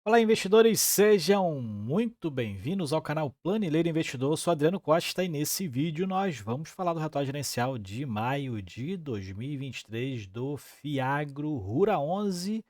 Olá, investidores, sejam muito bem-vindos ao canal Planileiro Investidor. Eu sou Adriano Costa e nesse vídeo nós vamos falar do relatório gerencial de maio de 2023 do Fiagro Rura 11,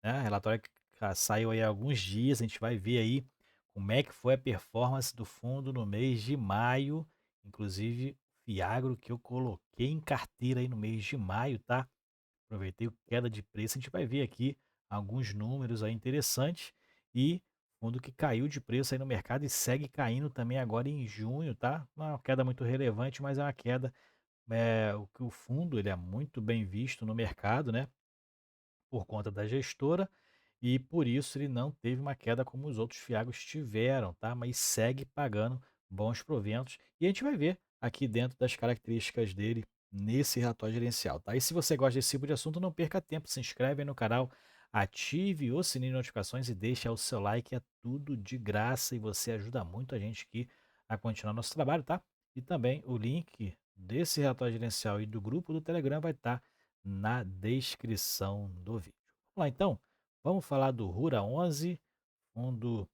né? Relatório que saiu aí há alguns dias. A gente vai ver aí como é que foi a performance do fundo no mês de maio, inclusive Fiagro que eu coloquei em carteira aí no mês de maio, tá? Aproveitei o queda de preço, a gente vai ver aqui alguns números aí interessantes e fundo que caiu de preço aí no mercado e segue caindo também agora em junho, tá? Não é uma queda muito relevante, mas é uma queda, o que o fundo ele é muito bem visto no mercado, né? Por conta da gestora e por isso ele não teve uma queda como os outros fiagros tiveram, tá? Mas segue pagando bons proventos e a gente vai ver aqui dentro das características dele nesse relatório gerencial, tá? E se você gosta desse tipo de assunto, não perca tempo, se inscreve aí no canal, ative o sininho de notificações e deixa o seu like, é tudo de graça e você ajuda muito a gente aqui a continuar nosso trabalho, tá? E também o link desse relatório gerencial e do grupo do Telegram vai estar na descrição do vídeo. Vamos lá então, vamos falar do Rura 11, fundo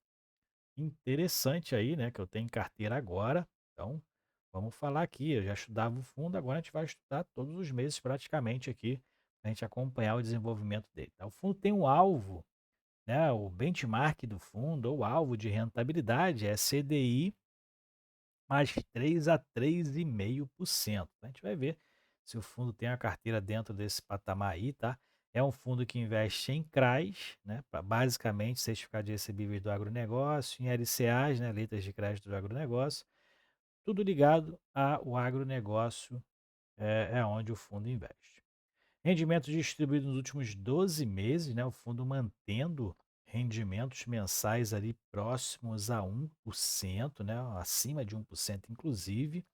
interessante aí, né, que eu tenho em carteira agora. Então, vamos falar aqui, eu já estudava o fundo, agora a gente vai estudar todos os meses praticamente aqui, para a gente acompanhar o desenvolvimento dele, tá? O fundo tem um alvo, né, o benchmark do fundo, ou alvo de rentabilidade é CDI mais 3 a 3,5%. A gente vai ver se o fundo tem a carteira dentro desse patamar aí, tá? É um fundo que investe em CRAs, né? Basicamente, certificado de recebíveis do agronegócio, em LCAs, né? Letras de crédito do agronegócio, tudo ligado ao agronegócio, é onde o fundo investe. Rendimentos distribuídos nos últimos 12 meses, né, o fundo mantendo rendimentos mensais ali próximos a 1%, né, acima de 1% inclusive.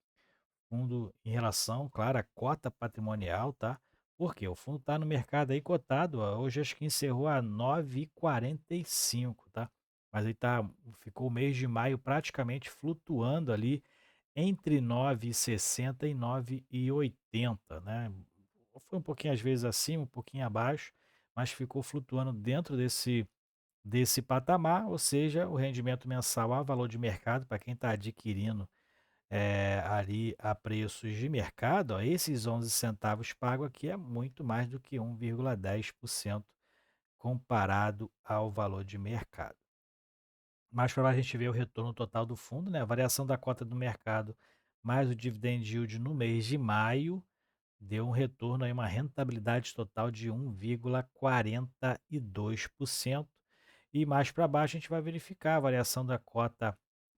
Fundo em relação, claro, à cota patrimonial, tá? Porque o fundo está no mercado aí cotado, ó, hoje acho que encerrou a 9,45, tá? Mas aí ficou o mês de maio praticamente flutuando ali entre 9,60 e 9,80, né? Foi um pouquinho às vezes acima, um pouquinho abaixo, mas ficou flutuando dentro desse patamar, ou seja, o rendimento mensal a valor de mercado, para quem está adquirindo ali a preços de mercado, ó, esses 11 centavos pago aqui é muito mais do que 1,10% comparado ao valor de mercado. Mais para baixo a gente vê o retorno total do fundo, né? A variação da cota do mercado mais o dividend yield no mês de maio deu um retorno aí, uma rentabilidade total de 1,42%. E mais para baixo a gente vai verificar a variação da cota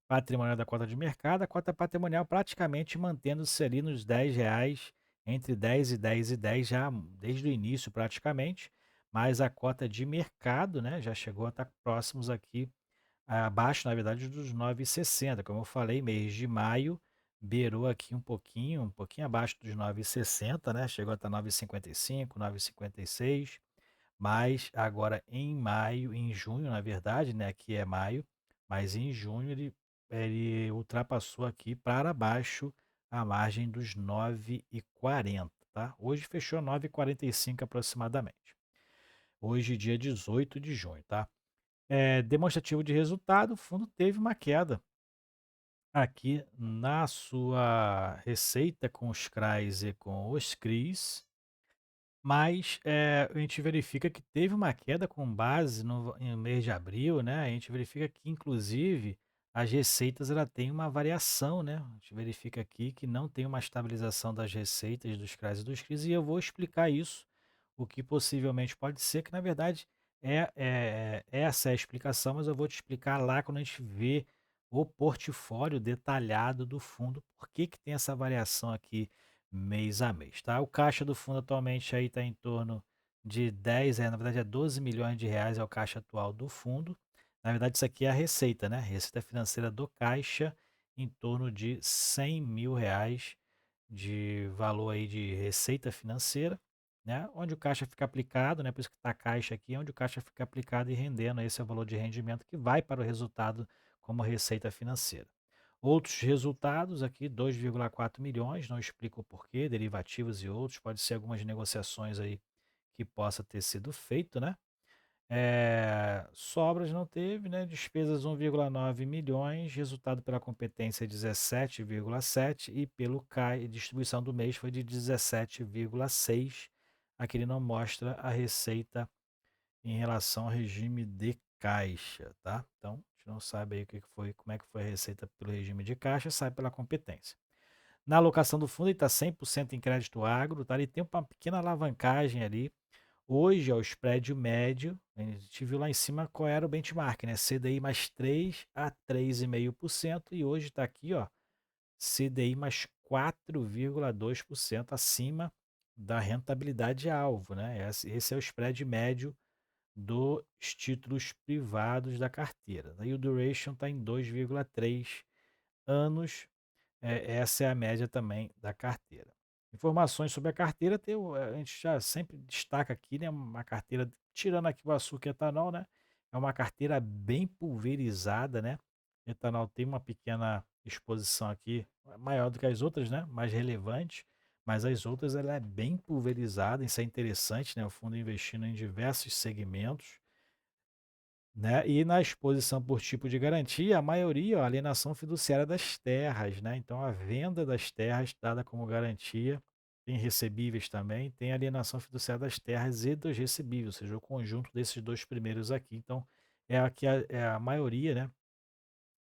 patrimonial da cota de mercado, a cota patrimonial praticamente mantendo-se ali nos R$ 10, entre 10 e 10 e 10 já desde o início praticamente, mas a cota de mercado, né, já chegou a estar próximos aqui, abaixo na verdade dos 9,60, como eu falei, mês de maio beirou aqui um pouquinho abaixo dos 9,60, né, chegou a estar 9,55, 9,56, mas agora em maio, em junho, na verdade, né, aqui é maio, mas em junho ele ultrapassou aqui para baixo a margem dos 9,40, tá? Hoje fechou 9,45 aproximadamente. Hoje, dia 18 de junho, tá? Demonstrativo de resultado, o fundo teve uma queda aqui na sua receita com os CRAs e com os CRIs, mas, a gente verifica que teve uma queda com base no mês de abril, né, a gente verifica que inclusive as receitas ela tem uma variação, né, a gente verifica aqui que não tem uma estabilização das receitas dos CRAs e dos CRIs e eu vou explicar isso, o que possivelmente pode ser que na verdade essa é a explicação, mas eu vou te explicar lá quando a gente vê o portfólio detalhado do fundo, por que que tem essa variação aqui mês a mês, tá? O caixa do fundo atualmente aí está em torno de 10, na verdade é 12 milhões de reais é o caixa atual do fundo. Na verdade isso aqui é a receita, né? Receita financeira do caixa em torno de 100 mil reais de valor aí de receita financeira, né? Onde o caixa fica aplicado, né? Por isso que está caixa aqui, onde o caixa fica aplicado e rendendo, esse é o valor de rendimento que vai para o resultado como receita financeira. Outros resultados aqui, 2,4 milhões, não explico o porquê, derivativos e outros, pode ser algumas negociações aí que possa ter sido feito, né? Sobras não teve, né, despesas 1,9 milhões, resultado pela competência 17,7 e pelo CAI, distribuição do mês foi de 17,6. Aqui ele não mostra a receita em relação ao regime de caixa, tá? Então, a gente não sabe aí o que que foi, como é que foi a receita pelo regime de caixa, sai pela competência. Na alocação do fundo, ele está 100% em crédito agro, tá? Ele tem uma pequena alavancagem ali. Hoje, ó, o spread médio, a gente viu lá em cima qual era o benchmark, né? CDI mais 3 a 3,5%, e hoje está aqui, ó, CDI mais 4,2% acima da rentabilidade alvo, né? Esse é o spread médio dos títulos privados da carteira. E o duration está em 2,3 anos, essa é a média também da carteira. Informações sobre a carteira, a gente já sempre destaca aqui, né, uma carteira, tirando aqui o açúcar e etanol, né, é uma carteira bem pulverizada, né, etanol tem uma pequena exposição aqui, maior do que as outras, né, mais relevante, mas as outras ela é bem pulverizada, isso é interessante, né, o fundo investindo em diversos segmentos, né, e na exposição por tipo de garantia, a maioria, ó, alienação fiduciária das terras, né, então a venda das terras dada como garantia, tem recebíveis também, tem alienação fiduciária das terras e dos recebíveis, ou seja, o conjunto desses 2 primeiros aqui, então é a maioria, né,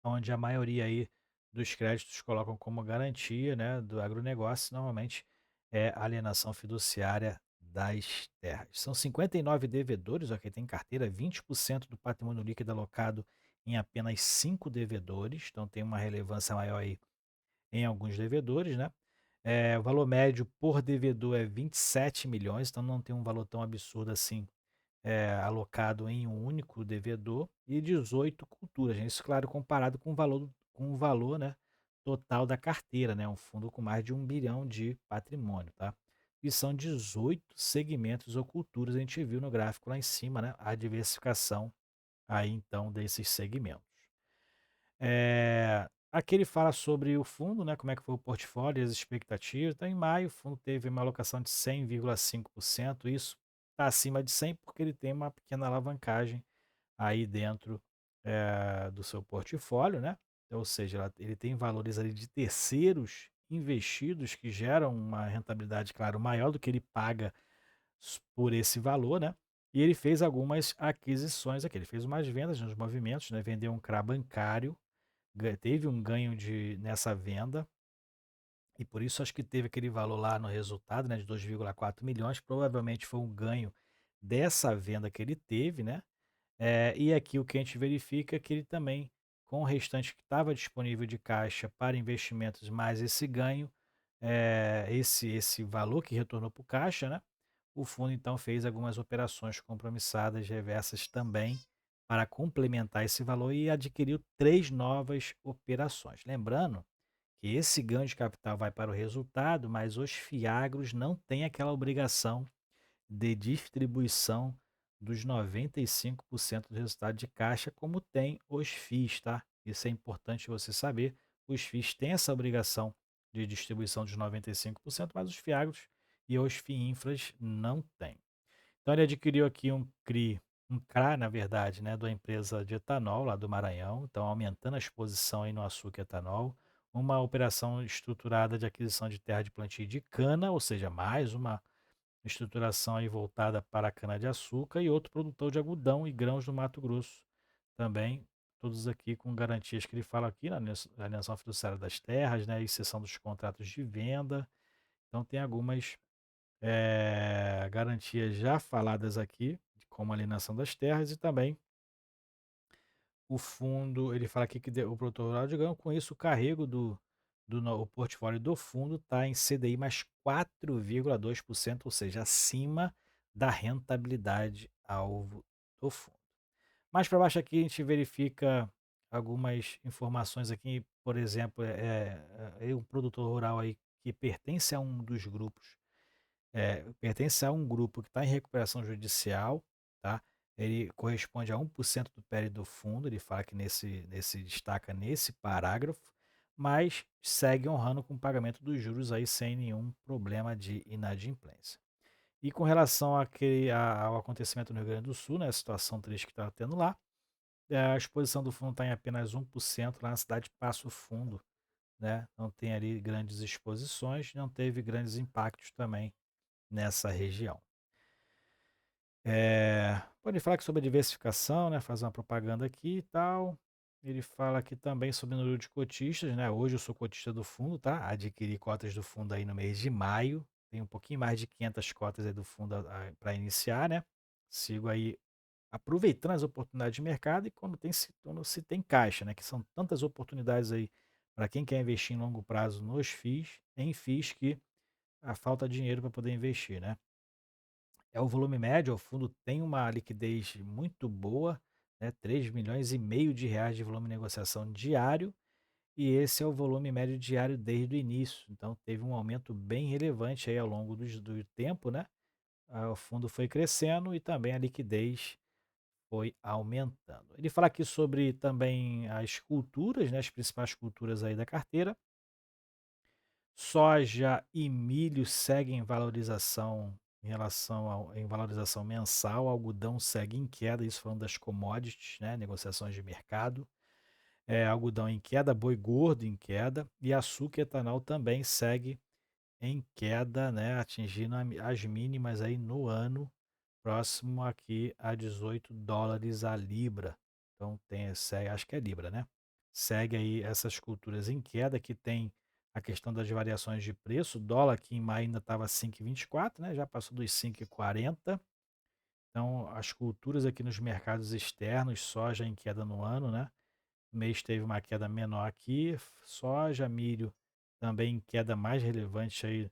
onde a maioria aí dos créditos colocam como garantia, né, do agronegócio, normalmente é alienação fiduciária das terras. São 59 devedores, ó, que tem carteira, 20% do patrimônio líquido alocado em apenas 5 devedores, então tem uma relevância maior aí em alguns devedores, né? O valor médio por devedor é 27 milhões, então não tem um valor tão absurdo assim alocado em um único devedor, e 18 culturas, né? Isso, claro, comparado com o valor, né, total da carteira, né? Um fundo com mais de 1 bilhão de patrimônio, tá? E são 18 segmentos ou culturas, a gente viu no gráfico lá em cima, né? A diversificação aí então desses segmentos. Aqui ele fala sobre o fundo, né, como é que foi o portfólio e as expectativas. Então, em maio, o fundo teve uma alocação de 100,5%. Isso está acima de 100 porque ele tem uma pequena alavancagem aí dentro do seu portfólio, né? Então, ou seja, ele tem valores ali de terceiros investidos que geram uma rentabilidade, claro, maior do que ele paga por esse valor, né? E ele fez algumas aquisições aqui. Ele fez umas vendas nos movimentos, né? Vendeu um CRA bancário, teve um ganho nessa venda, e por isso acho que teve aquele valor lá no resultado, né, de 2,4 milhões, provavelmente foi um ganho dessa venda que ele teve, né? E aqui o que a gente verifica é que ele também, com o restante que estava disponível de caixa para investimentos, mais esse ganho, esse valor que retornou para o caixa, né? O fundo então fez algumas operações compromissadas reversas também para complementar esse valor e adquiriu 3 novas operações. Lembrando que esse ganho de capital vai para o resultado, mas os fiagros não têm aquela obrigação de distribuição dos 95% do resultado de caixa, como tem os FIIs, tá? Isso é importante você saber. Os FIIs têm essa obrigação de distribuição dos 95%, mas os fiagros e os FIINFRAs não têm. Então ele adquiriu aqui um CRA, na verdade, né, da empresa de etanol lá do Maranhão, então aumentando a exposição aí no açúcar e etanol, uma operação estruturada de aquisição de terra de plantio de cana, ou seja, mais uma estruturação aí voltada para a cana-de-açúcar, e outro produtor de algodão e grãos do Mato Grosso também, todos aqui com garantias que ele fala aqui na alienação fiduciária das terras, né, exceção dos contratos de venda. Então tem algumas garantias já faladas aqui, como alienação das terras, e também o fundo, ele fala aqui que o produtor rural de grão, com isso o carrego o portfólio do fundo está em CDI mais 4,2%, ou seja, acima da rentabilidade alvo do fundo. Mais para baixo aqui a gente verifica algumas informações aqui, por exemplo, um produtor rural aí que pertence a um dos grupos, pertence a um grupo que está em recuperação judicial, tá? Ele corresponde a 1% do PL do fundo, ele fala que nesse destaca nesse parágrafo, mas segue honrando com o pagamento dos juros aí sem nenhum problema de inadimplência. E com relação ao acontecimento no Rio Grande do Sul, né, a situação triste que está tendo lá, a exposição do fundo está em apenas 1% lá na cidade de Passo Fundo, né? Não tem ali grandes exposições, não teve grandes impactos também nessa região. Pode falar que sobre a diversificação, né? Faz uma propaganda aqui e tal. Ele fala aqui também sobre o número de cotistas, né? Hoje eu sou cotista do fundo, tá? Adquiri cotas do fundo aí no mês de maio. Tem um pouquinho mais de 500 cotas aí do fundo para iniciar, né? Sigo aí aproveitando as oportunidades de mercado e quando se tem caixa, né? Que são tantas oportunidades aí para quem quer investir em longo prazo nos FIIs, em FIIs que a falta de dinheiro para poder investir, né? É o volume médio, o fundo tem uma liquidez muito boa, né, 3,5 milhões de reais de volume de negociação diário, e esse é o volume médio diário desde o início. Então teve um aumento bem relevante aí ao longo do tempo, né? O fundo foi crescendo e também a liquidez foi aumentando. Ele fala aqui sobre também as culturas, né, as principais culturas aí da carteira. Soja e milho seguem em valorização em valorização mensal, algodão segue em queda, isso falando das commodities, né, negociações de mercado. Algodão em queda, boi gordo em queda e açúcar e etanol também segue em queda, né, atingindo as mínimas aí no ano, próximo aqui a US$ 18 a libra. Então acho que é libra, né? Segue aí essas culturas em queda, que tem a questão das variações de preço. O dólar aqui em maio ainda estava 5,24, né? Já passou dos 5,40. Então, as culturas aqui nos mercados externos, soja em queda no ano, né? O mês teve uma queda menor aqui, soja, milho também em queda mais relevante aí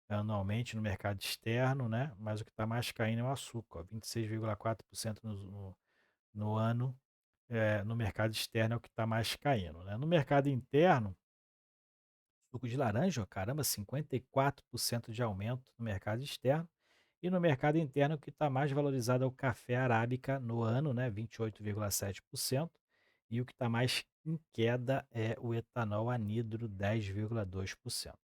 anualmente no mercado externo, né? Mas o que está mais caindo é o açúcar, ó, 26,4% no ano. No mercado externo é o que está mais caindo, né? No mercado interno, suco de laranja, ó, caramba, 54% de aumento no mercado externo. E no mercado interno, o que está mais valorizado é o café arábica no ano, né? 28,7%. E o que está mais em queda é o etanol anidro, 10,2%.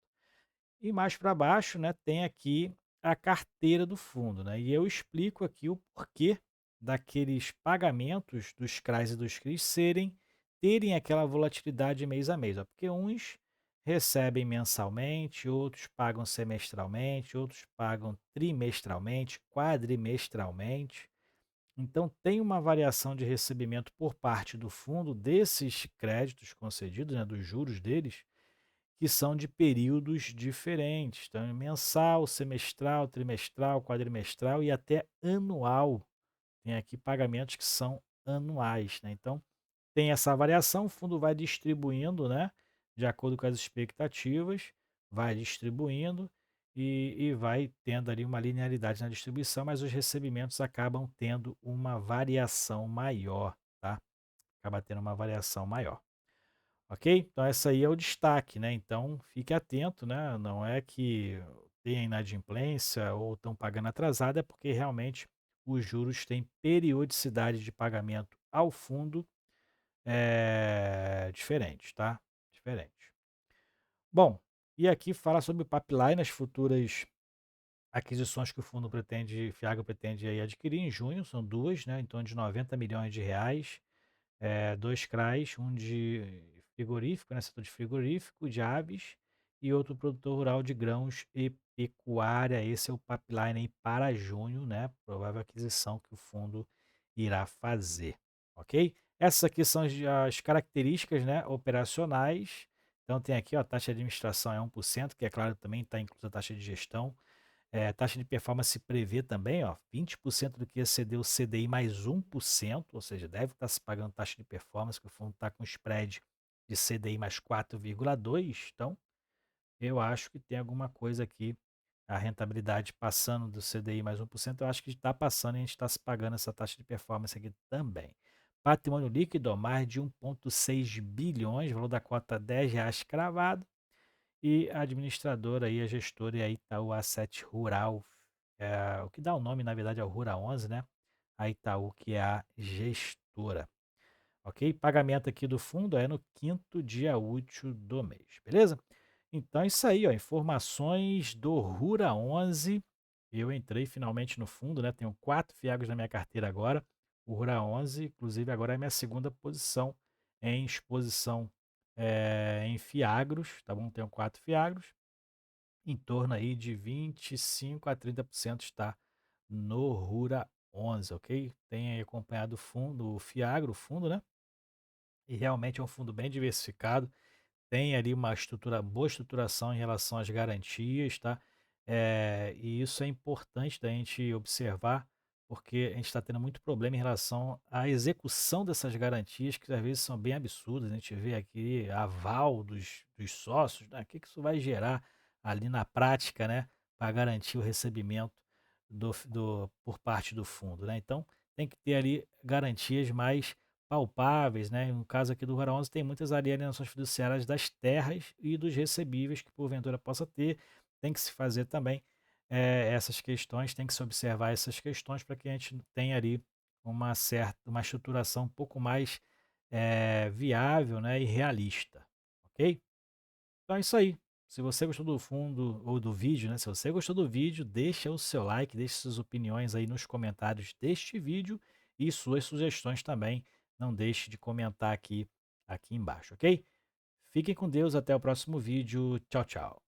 E mais para baixo, né, tem aqui a carteira do fundo, né? E eu explico aqui o porquê daqueles pagamentos dos CRAs e dos CRIs terem aquela volatilidade mês a mês, ó, porque uns recebem mensalmente, outros pagam semestralmente, outros pagam trimestralmente, quadrimestralmente. Então tem uma variação de recebimento por parte do fundo desses créditos concedidos, né, dos juros deles, que são de períodos diferentes. Então, é mensal, semestral, trimestral, quadrimestral e até anual. Tem aqui pagamentos que são anuais, né? Então, tem essa variação, o fundo vai distribuindo, né? De acordo com as expectativas, vai distribuindo e vai tendo ali uma linearidade na distribuição, mas os recebimentos acabam tendo uma variação maior, tá? Acaba tendo uma variação maior. Ok? Então, essa aí é o destaque, né? Então, fique atento, né? Não é que tenha inadimplência ou estão pagando atrasado, é porque realmente os juros têm periodicidade de pagamento ao fundo diferente, tá? Diferente. Bom, e aqui fala sobre o pipeline, as futuras aquisições que o fundo pretende, Fiagro pretende aí adquirir em junho, são duas, né? Em torno de R$ 90 milhões. Dois CRAs, um de frigorífico, né, setor de frigorífico, de aves, e outro produtor rural de grãos e pecuária. Esse é o pipeline aí para junho, né? Provável aquisição que o fundo irá fazer, ok? Essas aqui são as características, né, operacionais. Então tem aqui, ó, a taxa de administração é 1%, que é claro também está inclusa a taxa de gestão. Taxa de performance prevê também, ó, 20% do que excedeu o CDI mais 1%, ou seja, deve estar se pagando taxa de performance, que o fundo está com spread de CDI mais 4,2. Então, eu acho que tem alguma coisa aqui, a rentabilidade passando do CDI mais 1%, eu acho que está passando e a gente está se pagando essa taxa de performance aqui também. Patrimônio líquido, ó, mais de 1,6 bilhões, valor da cota R$ 10 cravado. E a administradora aí, a gestora é a Itaú Asset Rural, o que dá o nome, na verdade, é o Rural 11, né? A Itaú, que é a gestora. Ok? Pagamento aqui do fundo é no quinto dia útil do mês, beleza? Então é isso aí, ó, informações do Rura 11. eu entrei finalmente no fundo, né, tenho 4 Fiagros na minha carteira agora, o Rural 11, inclusive agora é a minha segunda posição em exposição, em Fiagros, tá bom? Tenho 4 Fiagros, em torno aí de 25 a 30% está no Rura 11, ok? Tenho aí acompanhado o fundo, o Fiagro, o fundo, né? E realmente é um fundo bem diversificado, tem ali uma estrutura, boa estruturação em relação às garantias, tá? E isso é importante da gente observar, porque a gente está tendo muito problema em relação à execução dessas garantias, que às vezes são bem absurdas. A gente vê aqui aval dos sócios, né? O que que isso vai gerar ali na prática, né? Para garantir o recebimento por parte do fundo, né? Então, tem que ter ali garantias mais palpáveis, né? No caso aqui do Rural 11 tem muitas alienações fiduciárias das terras e dos recebíveis que porventura possa ter. Tem que se fazer também essas questões, tem que se observar essas questões para que a gente tenha ali uma estruturação um pouco mais viável, né, e realista, ok? Então é isso aí. Se você gostou do fundo ou do vídeo, né? Se você gostou do vídeo, deixa o seu like, deixe suas opiniões aí nos comentários deste vídeo e suas sugestões também. Não deixe de comentar aqui embaixo, ok? Fiquem com Deus, até o próximo vídeo. Tchau, tchau.